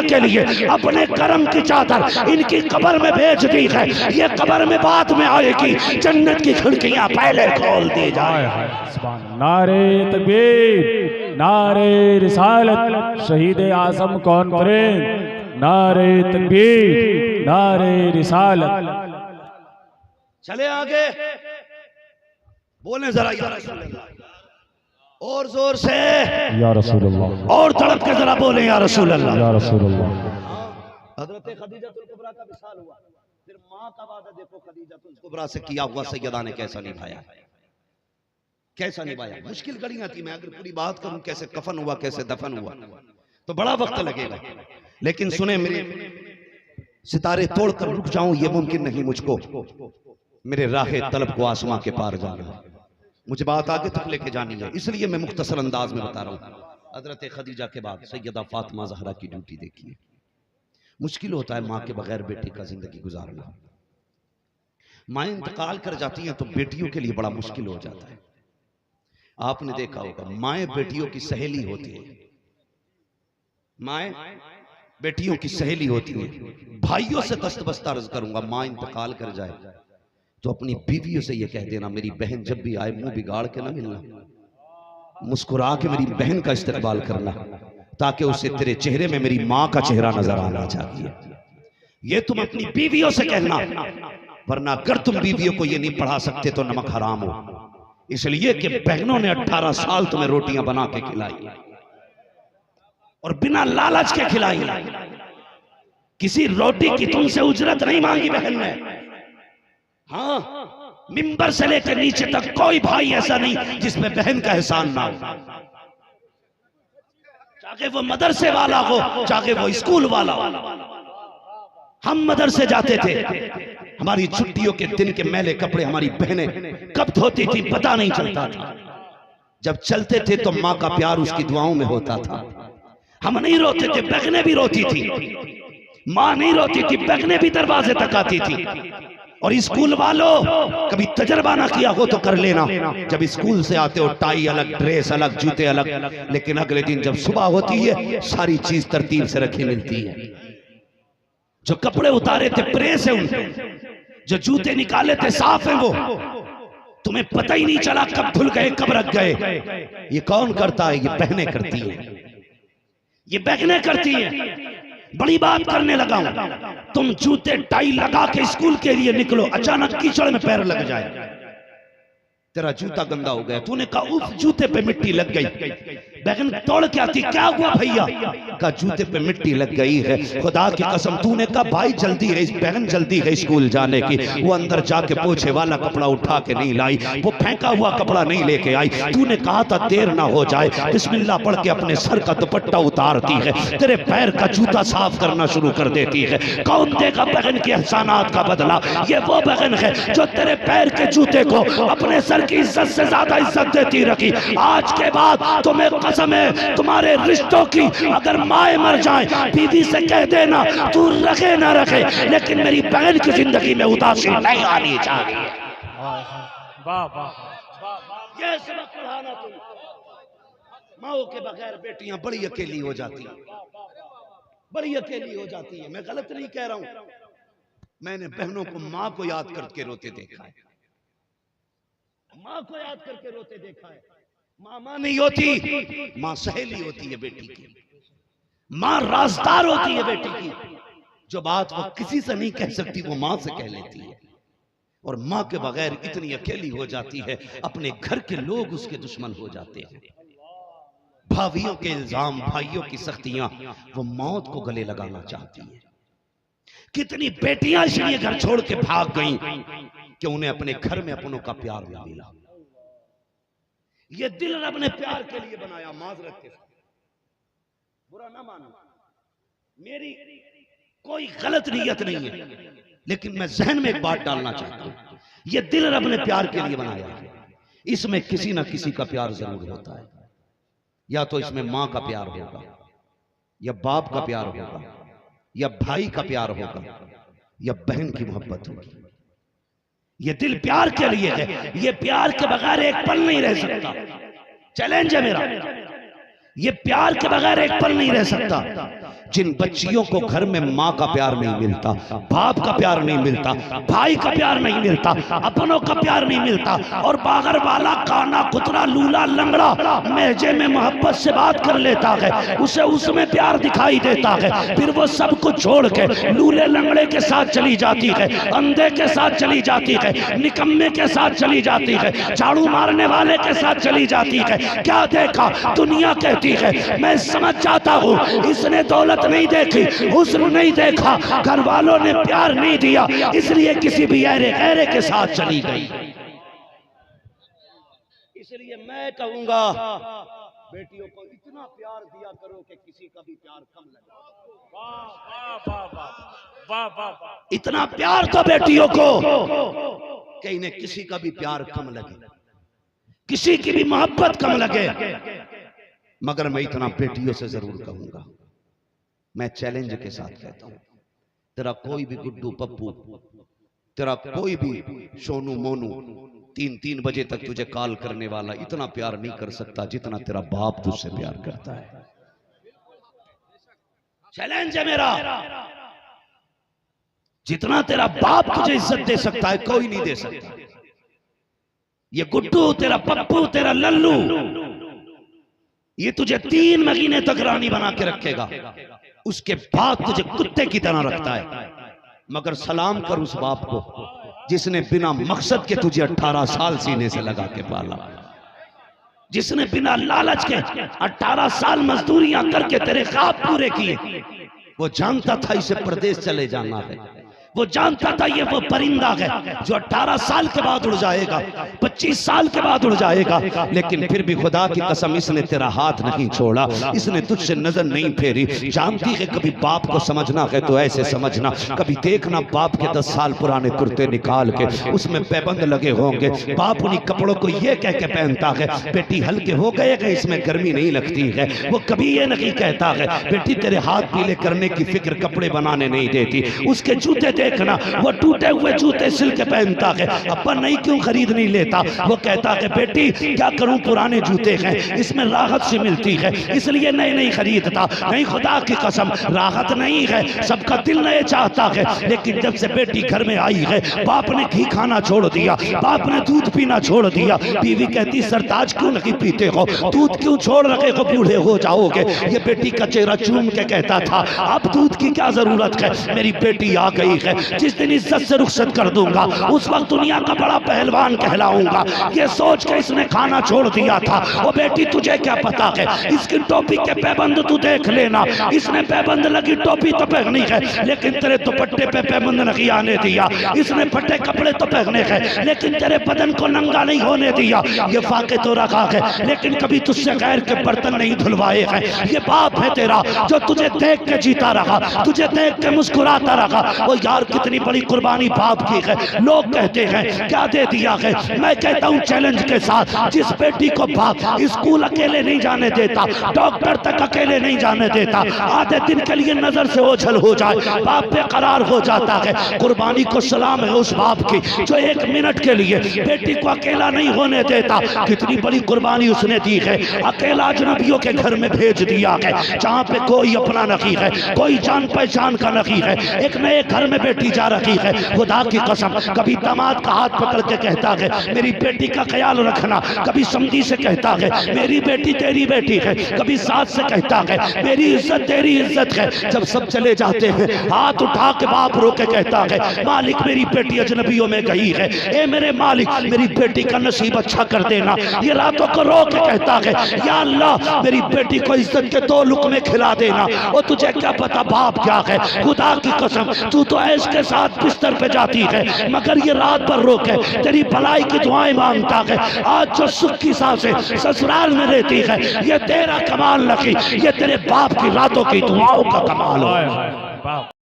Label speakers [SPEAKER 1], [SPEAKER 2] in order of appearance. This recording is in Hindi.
[SPEAKER 1] के लिए अपने करम की चादर इनकी कब्र में भेज दी है। ये कब्र में बाद में आएगी, जन्नत की खिड़कियां पहले खोल दी जाए।
[SPEAKER 2] नारे तकबीर, नारे रिसालत, शहीद आज़म कॉन्फ्रेंस, नारे तकबीर, नारे रिसालत।
[SPEAKER 1] चले आगे, बोले जरा या रसूल अल्लाह, और जोर से
[SPEAKER 2] या रसूल अल्लाह,
[SPEAKER 1] और तड़प के जरा बोले या रसूल अल्लाह,
[SPEAKER 2] या रसूल अल्लाह।
[SPEAKER 1] हजरत खदीजतुल कुबरा का विसाल हुआ, फिर माँ का वादा देखो खदीजतुल कुबरा से किया हुआ सैयदा ने कैसा निभाया, कैसा निभाया। मुश्किल घड़ियां थी, मैं अगर पूरी बात करूं कैसे कफन हुआ कैसे दफन हुआ तो बड़ा वक्त लगेगा, लेकिन सुने मेरे सितारे तोड़कर रुक जाऊं ये मुमकिन नहीं मुझको, मेरे राहे तलब को आसमां के पार जाना है, मुझे बात आगे तक लेके जानी है, इसलिए मैं मुख्तसर अंदाज में बता रहा हूं। हजरत खदीजा के बाद सैयदा फातिमा ज़हरा की ड्यूटी देखिए। मुश्किल होता है माँ के बगैर बेटी का जिंदगी गुजारना। माँ इंतकाल कर जाती हैं तो बेटियों के लिए बड़ा मुश्किल हो जाता है। आपने देखा होगा माएँ बेटियों की सहेली होती है, माएँ बेटियों की सहेली होती है। भाइयों से दस्तबस्ता अर्ज करूंगा, माँ इंतकाल कर जाए तो अपनी बीवियों से ये कह देना मेरी बहन जब भी आए मुंह बिगाड़ के ना मिलना, मुस्कुरा के मेरी बहन का इस्तकबाल करना, ताकि उसे तेरे चेहरे में मेरी माँ का चेहरा नजर आना चाहिए। ये तुम अपनी बीवियों से कहना, वरना अगर तुम बीवियों को ये नहीं पढ़ा सकते तो नमक हराम हो। इसलिए कि बहनों ने 18 साल तुम्हें रोटियां बना के खिलाई और बिना लालच के खिलाई, किसी रोटी की तुमसे उजरत नहीं मांगी बहन ने। हाँ, मिंबर से लेकर नीचे तक कोई भाई ऐसा नहीं जिसमें बहन का एहसान ना हो, चाहे वो मदरसे वाला हो चाहे वो स्कूल वाला हो। हम मदरसे जाते थे, हमारी छुट्टियों के दिन के मैले कपड़े हमारी बहनें कब धोती थी पता नहीं चलता था। जब चलते थे तो माँ का प्यार उसकी दुआओं में होता था। हम नहीं रोते थे, बहनें भी रोती थी। माँ नहीं रोती थी, बहनें भी दरवाजे तक आती थी। और स्कूल वालों कभी तजर्बा ना किया हो तो कर लेना, जब स्कूल से आते हो टाई अलग, ड्रेस अलग, जूते अलग, लेकिन अगले दिन जब सुबह होती है सारी चीज तरतीब से रखी मिलती है। जो कपड़े उतारे थे प्रेस है उनके, जो जूते निकाले थे साफ है वो, तुम्हें पता ही नहीं चला कब धुल गए कब रख गए। ये कौन करता है? ये बहनें करती हैं, ये बहनें करती हैं। बड़ी बात करने लगा हूं, तुम जूते टाई लगा के स्कूल के लिए निकलो, अचानक कीचड़ में पैर लग जाए, तेरा जूता गंदा हो गया, तूने कहा उफ जूते पे मिट्टी लग गई, बहन तोड़ के आती क्या हुआ भैया? का जूते पे मिट्टी लग गई है। खुदा की कसम, तूने कहा भाई जल्दी है, बहन जल्दी है स्कूल जाने की, वो अंदर जाके पोछे वाला कपड़ा उठा के नहीं लाई, वो फेंका हुआ कपड़ा नहीं लेके आई, तूने कहा था देर ना हो जाए, बिस्मिल्लाह पढ़ के अपने सर का दुपट्टा उतारती है, तेरे पैर का जूता साफ करना शुरू कर देती है। कौन देगा बहन के एहसानात का बदला? ये वो बहन है जो तेरे पैर के जूते को अपने सर की इज्जत से ज्यादा इज्जत देती रखी। आज के बाद तुम्हें कसम है तुम्हारे रिश्तों की, अगर माए मर जाए बीवी से कह देना तू रखे ना रखे, लेकिन मेरी बहन की जिंदगी में उदासी नहीं आनी चाहिए। ये सबक पढ़ाना तुम। माओ के बगैर बेटियां बड़ी अकेली हो जाती हैं, बड़ी अकेली हो जाती है। मैं गलत नहीं कह रहा हूं, मैंने बहनों को माँ को याद करके रोते देखा है, माँ को याद करके रोते देखा है। माँ नहीं होती, माँ सहेली होती है बेटी की, माँ राजदार होती है बेटी की, जो बात वो किसी से नहीं कह सकती वो माँ से कह लेती है। और माँ के बगैर इतनी अकेली हो जाती है, अपने घर के लोग उसके दुश्मन हो जाते हैं। भावियों के इल्जाम, भाइयों की सख्तियां, वो मौत को गले लगाना चाहती है। कितनी बेटियां इसलिए घर छोड़ के भाग गईं कि उन्हें अपने घर में अपनों का प्यार न मिला। ये दिल रब ने प्यार के लिए बनाया, माजरत के साथ, बुरा ना मानो, मेरी कोई गलत नीयत नहीं है, लेकिन मैं जहन में एक बात डालना चाहता हूं, ये दिल रब ने प्यार के लिए बनाया है, इसमें किसी ना किसी का प्यार जरूर होता है। या तो इसमें माँ का प्यार होगा, या बाप का प्यार होगा, या भाई का प्यार होगा, या बहन की मोहब्बत होगी। ये दिल प्यार के लिए है, ये प्यार के बगैर एक पल नहीं रह सकता। चैलेंज है मेरा, ये प्यार के बगैर एक पल नहीं रह सकता। जिन बच्चियों को घर में माँ का प्यार नहीं मिलता, बाप का प्यार नहीं मिलता, भाई का प्यार नहीं मिलता, अपनों का प्यार नहीं मिलता, और बागर वाला काना कुतरा लूला लंगड़ा महजे में मोहब्बत से बात कर लेता है, उसे उसमें प्यार दिखाई देता है, फिर वो सब कुछ छोड़ के लूले लंगड़े के साथ चली जाती है, अंधे के साथ चली जाती है, निकम्मे के साथ चली जाती है, झाड़ू मारने वाले के साथ चली जाती है। क्या देखा? दुनिया कहती है। मैं समझ जाता हूँ इसने दौलत नहीं देखी, हुस्न नहीं देखा, घर वालों ने प्यार नहीं दिया, इसलिए किसी भी ऐरे के साथ चली गई। इसलिए मैं कहूंगा बेटियों को इतना प्यार दिया करो कि किसी का भी प्यार कम लगे। इतना प्यार तो बेटियों को कि इन्हें किसी का भी प्यार कम लगे, किसी की भी मोहब्बत कम लगे। मगर मैं इतना बेटियों से जरूर कहूंगा, मैं चैलेंज के साथ कहता हूं, तेरा कोई भी गुड्डू पप्पू, तेरा कोई भी सोनू मोनू 3-3 बजे तक तुझे कॉल करने वाला इतना प्यार नहीं कर सकता जितना तेरा बाप तुझसे प्यार करता है। चैलेंज है मेरा, जितना तेरा बाप तुझे इज्जत दे सकता है कोई नहीं दे सकता। ये गुड्डू, तेरा पप्पू, तेरा लल्लू, ये तुझे 3 महीने तक रानी बना के रखेगा, उसके बाद तुझे कुत्ते की तरह रखता है। मगर सलाम कर उस बाप को जिसने बिना मकसद के तुझे 18 साल सीने से लगा के पाला, जिसने बिना लालच के 18 साल मजदूरियां करके तेरे ख्वाब पूरे किए। वो जानता था इसे प्रदेश चले जाना है, वो जानता था ये वो परिंदा है जो 18 साल के बाद उड़ जाएगा, 25 साल के बाद उड़ जाएगा, लेकिन फिर भी खुदा की कसम इसने तेरा हाथ नहीं छोड़ा, इसने तुझसे नजर नहीं फेरी। जानती है कभी बाप को समझना है तो ऐसे समझना, कभी देखना बाप के 10 साल पुराने कुर्ते निकाल के उसमें पैबंद लगे होंगे, बाप उन्हीं कपड़ों को ये कह के पहनता है बेटी हल्के हो गए हैं, इसमें गर्मी नहीं लगती है। वो कभी ये नहीं कहता है बेटी तेरे हाथ पीले करने की फिक्र कपड़े बनाने नहीं देती। उसके जूते देखना, वो टूटे हुए जूते सिल के पहनता है, अपन नहीं क्यों खरीद नहीं लेता। वो कहता है बेटी क्या करूं पुराने जूते हैं, इसमें राहत से मिलती है इसलिए नए नहीं खरीदता। नहीं, खुदा की कसम राहत नहीं है, सबका दिल नए चाहता है, लेकिन जब से बेटी घर में आई है बाप ने घी खाना छोड़ दिया, बाप ने दूध पीना छोड़ दिया। बीवी कहती सरताज क्यों नहीं पीते हो, दूध क्यों छोड़ रखे हो, बूढ़े हो जाओगे। ये बेटी का चेहरा चूम के कहता था अब दूध की क्या जरूरत है, मेरी बेटी आ गई है, जिस दिन इज्जत से रुखसत कर दूंगा उस वक्त दुनिया का बड़ा पहलवान कहलाऊंगा। ये सोच के इसने खाना छोड़ दिया था। वो बेटी तुझे क्या पता है, इसकी टोपी के पैबंद तू देख लेना, इसने पैबंद लगी टोपी तो पहनी है लेकिन तेरे दुपट्टे पे पैबंद नहीं आने दिया, इसने फटे कपड़े तो पहने हैं लेकिन तेरे बदन को नंगा नहीं होने दिया। ये फाके तो रखा है लेकिन कभी तुझसे गैर के बर्तन नहीं धुलवाए हैं। ये बाप है तेरा जो तुझे देख के जीता रहा, तुझे देख के मुस्कुराता रहा। वो यार कितनी बड़ी कुर्बानी बाप की है। लोग कहते हैं क्या दे दिया है, मैं कहता हूँ चैलेंज के साथ जिस बेटी को बाप स्कूल अकेले नहीं जाने देता, डॉक्टर तक अकेले नहीं जाने देता, आधे दिन के लिए नजर से ओझल हो जाए बाप बेकरार हो जाता है। कुर्बानी को सलाम है उस बाप की जो 1 मिनट के लिए बेटी को अकेला नहीं होने देता। कितनी बड़ी कुर्बानी उसने दी है, अकेला अजनबियों के घर में भेज दिया है जहाँ पे कोई अपना नहीं है, कोई जान पहचान का नहीं है। एक नए घर में बेटी जा रही है, खुदा की कसम कभी दामाद का हाथ पकड़ के कहता है मेरी बेटी का ख्याल रखना, कभी समझी से कहता है मेरी बेटी तेरी बेटी है, कभी सास से कहता है मेरी इज्जत तेरी इज्जत है। जब सब चले जाते हैं हाथ उठा के बाप रो के कहता है मालिक मेरी बेटी अजनबियों में गई है, ए मेरे मालिक मेरी बेटी का नसीब अच्छा कर देना। ये रातों को रो के कहता है या अल्लाह मेरी बेटी को इज्जत के 2 लुक़मे खिला देना। और तुझे क्या पता बाप क्या है, खुदा की कसम तू तो ऐश के साथ बिस्तर पे जाती है मगर ये रात भर रो के तेरी भलाई की दुआएं मांगता है। आज जो सुख की सांसें ससुराल में रहती है ये तेरा कमाल नहीं, ये तेरे बाप की रातों की दुआओं का कमाल है।